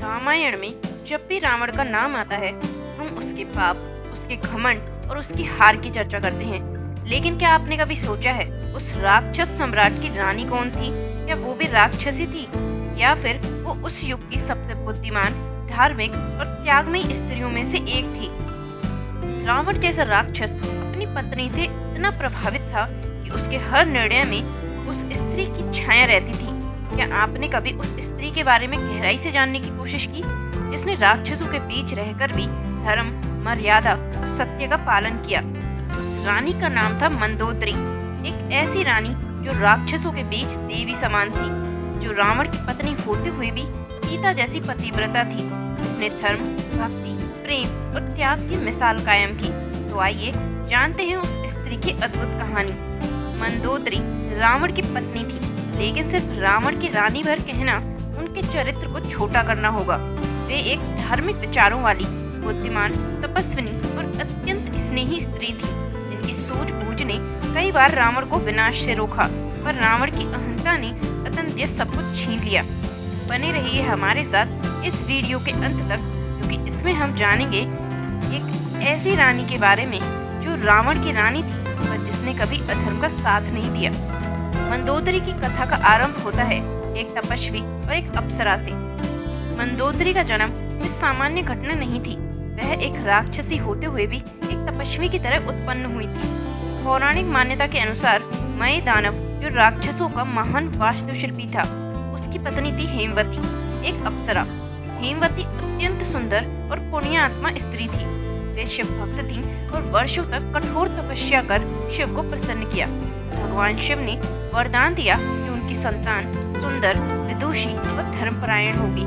रामायण में जब भी रावण का नाम आता है हम उसके पाप, उसके घमंड और उसकी हार की चर्चा करते हैं। लेकिन क्या आपने कभी सोचा है उस राक्षस सम्राट की रानी कौन थी? या वो भी राक्षसी थी, या फिर वो उस युग की सबसे बुद्धिमान, धार्मिक और त्यागमयी स्त्रियों में से एक थी? रावण जैसा राक्षस अपनी पत्नी से इतना प्रभावित था कि उसके हर निर्णय में उस स्त्री की छाया रहती थी। क्या आपने कभी उस स्त्री के बारे में गहराई से जानने की कोशिश की, जिसने राक्षसों के बीच रहकर भी धर्म, मर्यादा और सत्य का पालन किया? उस रानी का नाम था मंदोदरी। एक ऐसी रानी जो राक्षसों के बीच देवी समान थी, जो रावण की पत्नी होते हुए भी सीता जैसी पतिव्रता थी, जिसने धर्म, भक्ति, प्रेम और त्याग की मिसाल कायम की। तो आइए जानते हैं उस स्त्री की अद्भुत कहानी। मंदोदरी रावण की पत्नी थी, लेकिन सिर्फ रावण की रानी भर कहना उनके चरित्र को छोटा करना होगा। वे एक धार्मिक विचारों वाली, बुद्धिमान, तपस्विनी और अत्यंत स्नेही स्त्री थी, जिनकी सूझबूझ ने कई बार रावण को विनाश से रोका, पर रावण की अहंता ने अतंत्य सब कुछ छीन लिया। बने रहिए हमारे साथ इस वीडियो के अंत तक, क्योंकि इसमें हम जानेंगे एक ऐसी रानी के बारे में जो रावण की रानी थी, पर जिसने कभी अधर्म का साथ नहीं दिया। मंदोदरी की कथा का आरंभ होता है एक तपस्वी और एक अप्सरा से। मंदोदरी का जन्म कोई सामान्य घटना नहीं थी। वह एक राक्षसी होते हुए भी एक तपस्वी की तरह उत्पन्न हुई थी। पौराणिक मान्यता के अनुसार मय दानव, जो राक्षसों का महान वास्तुशिल्पी था, उसकी पत्नी थी हेमवती, एक अप्सरा। हेमवती अत्यंत सुंदर और पुण्यात्मा स्त्री थी। वे शिव भक्त थी और वर्षों तक कठोर तपस्या कर शिव को प्रसन्न किया। भगवान शिव ने वरदान दिया कि उनकी संतान सुंदर, विदुषी और धर्मपरायण होगी।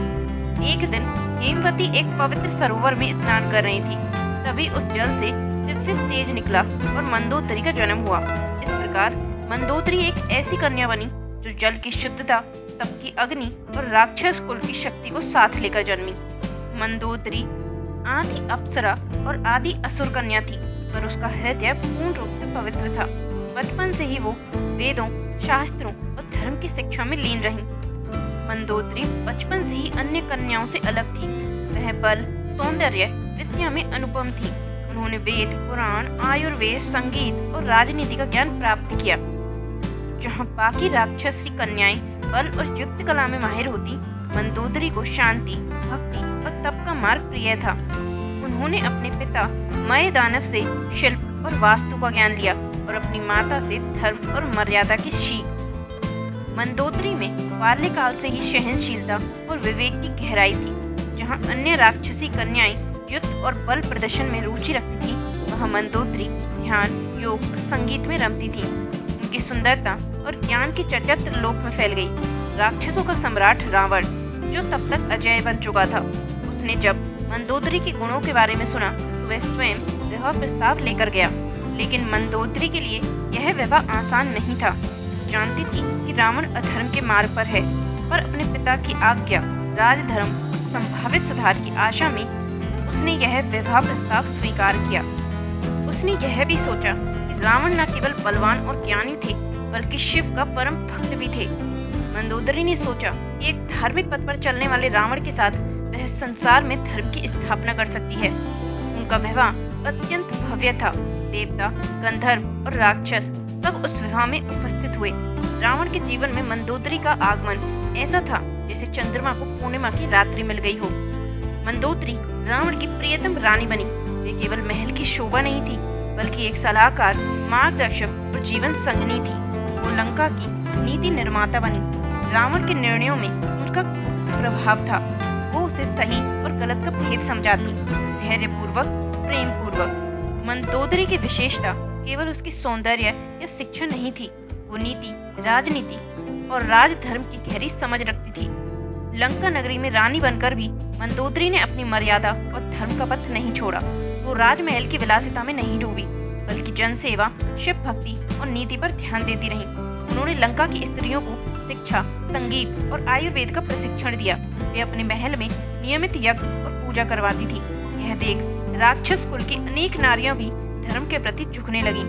एक दिन हेमवती एक पवित्र सरोवर में स्नान कर रही थी। तभी उस जल से दिव्य तेज निकला और मंदोदरी का जन्म हुआ। इस प्रकार मंदोदरी एक ऐसी कन्या बनी जो जल की शुद्धता, तप की अग्नि और राक्षस कुल की शक्ति को साथ लेकर जन्मी। मंदोदरी आदि अप्सरा और आदि असुर कन्या थी, पर उसका हृदय पूर्ण रूप से पवित्र था। बचपन से ही वो वेदों, शास्त्रों और धर्म की शिक्षा में लीन रही। मंदोदरी बचपन से ही अन्य कन्याओं से अलग थी। वह बल, सौंदर्य, विद्या में अनुपम थी। उन्होंने वेद, पुराण, आयुर्वेद, संगीत और राजनीति का ज्ञान प्राप्त किया। जहाँ बाकी राक्षसी कन्याएं बल और युद्ध कला में माहिर होती, मंदोदरी को शांति, भक्ति और तप का मार्ग प्रिय था। उन्होंने अपने पिता मय दानव से शिल्प और वास्तु का ज्ञान लिया और अपनी माता से धर्म और मर्यादा की सीख। मंदोदरी में बाल्यकाल से ही सहनशीलता और विवेक की गहराई थी। जहाँ अन्य राक्षसी कन्याएं युद्ध और बल प्रदर्शन में रुचि रखती थीं, वहाँ मंदोदरी ध्यान, योग और संगीत में रमती थी। उनकी सुंदरता और ज्ञान की चर्चा त्रिलोक में फैल गई। राक्षसों का सम्राट रावण, जो तब तक अजय बन चुका था, उसने जब मंदोदरी के गुणों के बारे में सुना तो वह स्वयं विवाह प्रस्ताव लेकर गया। लेकिन मंदोदरी के लिए यह विवाह आसान नहीं था। जानती थी कि रावण अधर्म के मार्ग पर है, पर अपने पिता की आज्ञा, राजधर्म, संभावित सुधार की आशा में उसने यह विवाह प्रस्ताव स्वीकार किया। उसने यह भी सोचा कि रावण न केवल बलवान और ज्ञानी थे, बल्कि शिव का परम भक्त भी थे। मंदोदरी ने सोचा कि एक धार्मिक पथ पर चलने वाले रावण के साथ वह संसार में धर्म की स्थापना कर सकती है। उनका विवाह अत्यंत भव्य था। देवता, गंधर्व और राक्षस सब उस विवाह में उपस्थित हुए। रावण के जीवन में मंदोदरी का आगमन ऐसा था जैसे चंद्रमा को पूर्णिमा की रात्रि मिल गई हो। मंदोदरी रावण की प्रियतम रानी बनी। वे केवल महल की शोभा नहीं थी, बल्कि एक सलाहकार, मार्गदर्शक और जीवन संगनी थी। वो लंका की नीति निर्माता बनी। रावण के निर्णयों में उनका प्रभाव था। वो उसे सही और गलत का भेद समझाती, धैर्यपूर्वक, प्रेम पूर्वक। मंदोदरी की विशेषता केवल उसकी सौंदर्य या शिक्षा नहीं थी, वो नीति, राजनीति और राजधर्म की गहरी समझ रखती थी। लंका नगरी में रानी बनकर भी मंदोदरी ने अपनी मर्यादा और धर्म का पथ नहीं छोड़ा। वो राजमहल की विलासिता में नहीं डूबी, बल्कि जनसेवा, शिव भक्ति और नीति पर ध्यान देती रही। उन्होंने लंका की स्त्रियों को शिक्षा, संगीत और आयुर्वेद का प्रशिक्षण दिया। वे अपने महल में नियमित यज्ञ और पूजा करवाती थी। यह देख राक्षस कुल की अनेक नारियां भी धर्म के प्रति झुकने लगीं।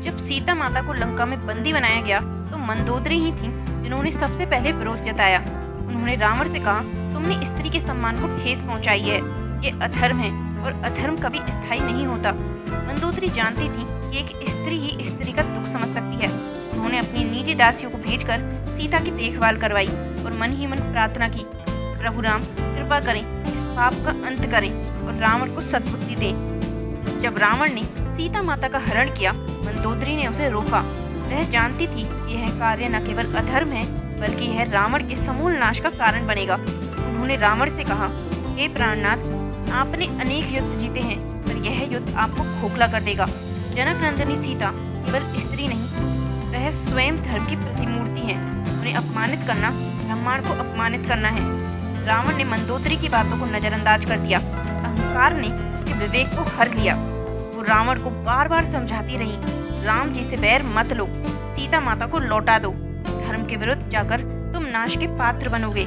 जब सीता माता को लंका में बंदी बनाया गया तो मंदोदरी ही थी जिन्होंने सबसे पहले विरोध जताया। उन्होंने रावण से कहा तुमने स्त्री के सम्मान को ठेस पहुंचाई है। ये अधर्म है और अधर्म कभी स्थायी नहीं होता। मंदोदरी जानती थी कि एक स्त्री ही स्त्री का दुख समझ सकती है। उन्होंने अपनी निजी दासियों को भेजकर सीता की देखभाल करवाई और मन ही मन प्रार्थना की, प्रभु राम कृपा करें, इस पाप का अंत करें और रावण को सद्बुद्धि दें। जब रावण ने सीता माता का हरण किया, मंदोदरी ने उसे रोका। वह जानती थी यह कार्य न केवल अधर्म है बल्कि यह रावण के समूल नाश का कारण बनेगा। उन्होंने रावण से कहा, हे प्राणनाथ, आपने अनेक युद्ध जीते हैं पर यह युद्ध आपको खोखला कर देगा। जनक नंदिनी सीता केवल स्त्री नहीं, वह स्वयं धर्म की प्रतिमूर्ति है। उन्हें अपमानित करना ब्रह्मांड को अपमानित करना है। रावण ने मंदोदरी की बातों को नजरअंदाज कर दिया। अहंकार ने उसके विवेक को हर लिया। वो रावण को बार बार समझाती रही, राम जी से बैर मत लो, सीता माता को लौटा दो, धर्म के विरुद्ध जाकर तुम नाश के पात्र बनोगे।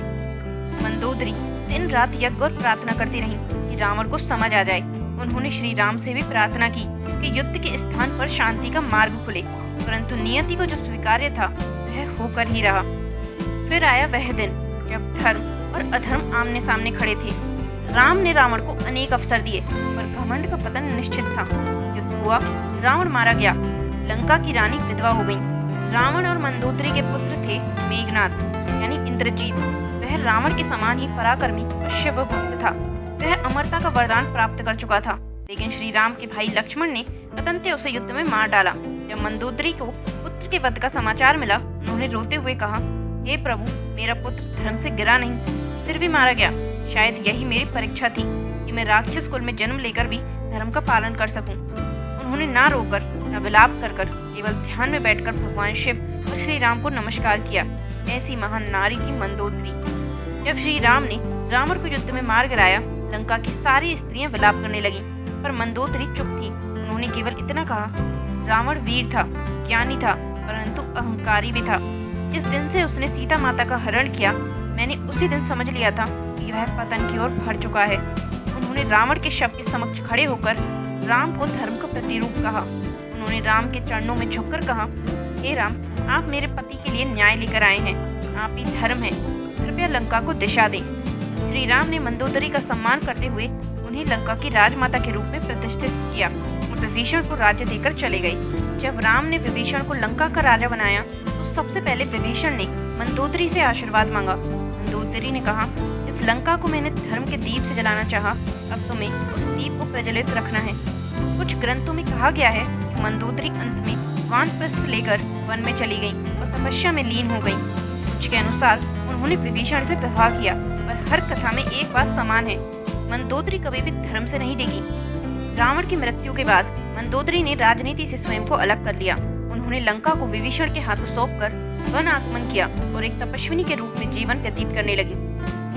मंदोदरी दिन रात यज्ञ और प्रार्थना करती रही कि रावण को समझ आ जाए। उन्होंने श्री राम से भी प्रार्थना की कि युद्ध के स्थान पर शांति का मार्ग खुले, परंतु नियति को जो स्वीकार्य था वह होकर ही रहा। फिर आया वह दिन जब धर्म और अधर्म आमने सामने खड़े थे। राम ने रावण को अनेक अवसर दिए पर घमंड का पतन निश्चित था। युद्ध हुआ, रावण मारा गया, लंका की रानी विधवा हो गई। रावण और मंदोदरी के पुत्र थे मेघनाद यानी इंद्रजीत। वह रावण के समान ही पराक्रमी और शिव भक्त था। वह अमरता का वरदान प्राप्त कर चुका था, लेकिन श्री राम के भाई लक्ष्मण ने अतंत्य उसे युद्ध में मार डाला। जब मंदोदरी को पुत्र के वध का समाचार मिला, उन्होंने रोते हुए कहा, हे प्रभु, मेरा पुत्र धर्म से गिरा नहीं, फिर भी मारा गया। शायद यही मेरी परीक्षा थी कि मैं राक्षस कुल में जन्म लेकर भी धर्म का पालन कर सकूं। उन्होंने ना रोकर न विलाप कर केवल ध्यान में बैठकर भगवान शिव और श्री राम को नमस्कार किया। ऐसी महान नारी थी मंदोदरी। जब श्री राम ने रावण को युद्ध में मार गिराया, लंका की सारी स्त्रियां विलाप करने लगीं, पर मंदोदरी चुप थी। उन्होंने केवल इतना कहा, रावण वीर था, ज्ञानी था, परंतु अहंकारी भी था। जिस दिन से उसने सीता माता का हरण किया, मैंने उसी दिन समझ लिया था कि वह पतन की ओर बढ़ चुका है। उन्होंने रावण के शव के समक्ष खड़े होकर राम को धर्म का प्रतिरूप कहा। उन्होंने राम के चरणों में झुककर कहा, हे राम, आप मेरे पति के लिए न्याय लेकर आए हैं, आप ही धर्म हैं, कृपया लंका को दिशा दें। श्री राम ने मंदोदरी का सम्मान करते हुए उन्हें लंका की राजमाता के रूप में प्रतिष्ठित किया और विभीषण को राज्य देकर चले गए। जब राम ने विभीषण को लंका का राजा बनाया तो सबसे पहले विभीषण ने मंदोदरी से आशीर्वाद मांगा। मंदोदरी ने कहा, इस लंका को मैंने धर्म के दीप से जलाना चाहा, अब तुम्हें उस दीप को प्रज्वलित रखना है। कुछ ग्रंथों में कहा गया है कि मंदोदरी अंत में वानप्रस्थ लेकर वन में चली गई और तपस्या में लीन हो गई। कुछ के अनुसार उन्होंने विभीषण से विवाह किया, पर हर कथा में एक बात समान है, मंदोदरी कभी भी धर्म से नहीं डिगी। रावण की मृत्यु के बाद मंदोदरी ने राजनीति से स्वयं को अलग कर लिया। उन्होंने लंका को विभीषण के हाथों सौंपकर वन आगमन किया और एक तपस्विनी के रूप में जीवन व्यतीत करने लगी।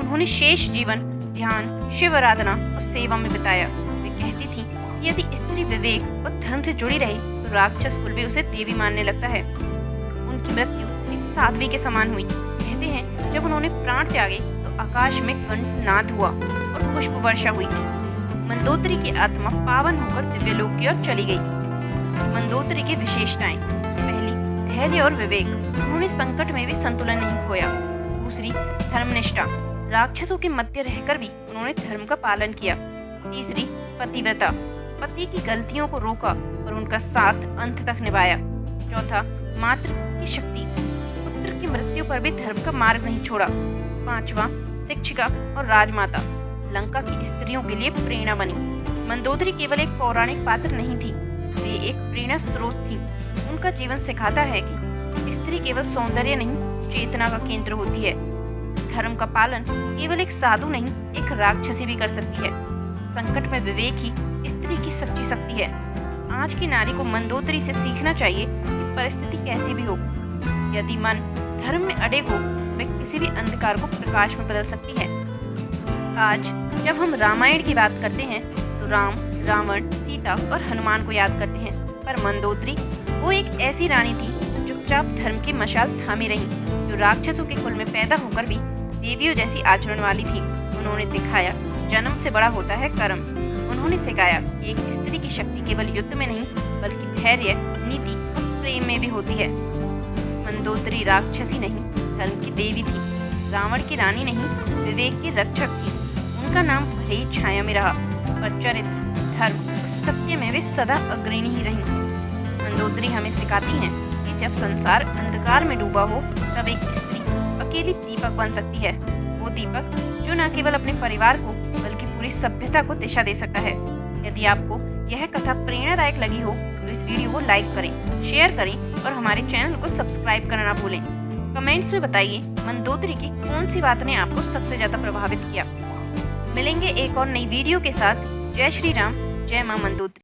उन्होंने शेष जीवन ध्यान, शिव आराधना और सेवा में बिताया। वे कहती थी कि यदि स्त्री विवेक और धर्म से जुड़ी रही तो राक्षस कुल भी उसे देवी मानने लगता है। उनकी मृत्यु एक साध्वी के समान हुई। कहते हैं, जब उन्होंने प्राण त्यागे तो आकाश में कंठनाद हुआ और पुष्प वर्षा हुई। मंदोदरी की आत्मा पावन होकर दिव्यलोक की ओर चली गई। मंदोदरी की विशेषताएं: पहली, धैर्य और विवेक, उन्होंने संकट में भी संतुलन नहीं खोया। दूसरी, धर्मनिष्ठा, राक्षसों के मध्य रहकर भी उन्होंने धर्म का पालन किया। तीसरी, पतिव्रता, पति की गलतियों को रोका और उनका साथ अंत तक निभाया। चौथा, मातृत्व की शक्ति, पुत्र की मृत्यु पर भी धर्म का मार्ग नहीं छोड़ा। पांचवा, शिक्षिका और राजमाता, लंका की स्त्रियों के लिए प्रेरणा बनी। मंदोदरी केवल एक पौराणिक पात्र नहीं थी, वे एक प्रेरणा स्रोत थी। उनका जीवन सिखाता है कि स्त्री केवल सौंदर्य नहीं, चेतना का केंद्र होती है। धर्म का पालन केवल एक साधु नहीं, एक राक्षसी भी कर सकती है। संकट में विवेक ही स्त्री की सच्ची शक्ति है। आज की नारी को मंदोदरी से सीखना चाहिए कि परिस्थिति कैसी भी हो, यदि मन धर्म में अड़े हो, वे किसी भी अंधकार को प्रकाश में बदल सकती है। आज जब हम रामायण की बात करते हैं तो राम, रावण, सीता और हनुमान को याद करते हैं, पर मंदोदरी वो एक ऐसी रानी थी जो चुपचाप धर्म की मशाल थामे रही, जो राक्षसों के कुल में पैदा होकर भी देवियों जैसी आचरण वाली थी। उन्होंने दिखाया जन्म से बड़ा होता है कर्म। उन्होंने सिखाया कि एक स्त्री की शक्ति केवल युद्ध में नहीं बल्कि धैर्य, नीति और प्रेम में भी होती है। मंदोदरी राक्षसी नहीं, धर्म की देवी थी। रावण की रानी नहीं, विवेक की रक्षक थी। उनका नाम भले ही छाया में रहा, पर चरित्र, धर्म और सत्य में वे सदा अग्रणी ही रहीं। मंदोदरी हमें सिखाती हैं कि जब संसार अंधकार में डूबा हो, तब एक स्त्री अकेली दीपक बन सकती है। वो दीपक जो न केवल अपने परिवार को बल्कि पूरी सभ्यता को दिशा दे सकता है। यदि आपको यह कथा प्रेरणादायक लगी हो तो इस वीडियो को लाइक करें, शेयर करें और हमारे चैनल को सब्सक्राइब करना ना भूलें। कमेंट्स में बताइए मंदोदरी की कौन सी बात ने आपको सबसे ज़्यादा प्रभावित किया। मिलेंगे एक और नई वीडियो के साथ। जय श्री राम, जय मां मंदोदरी।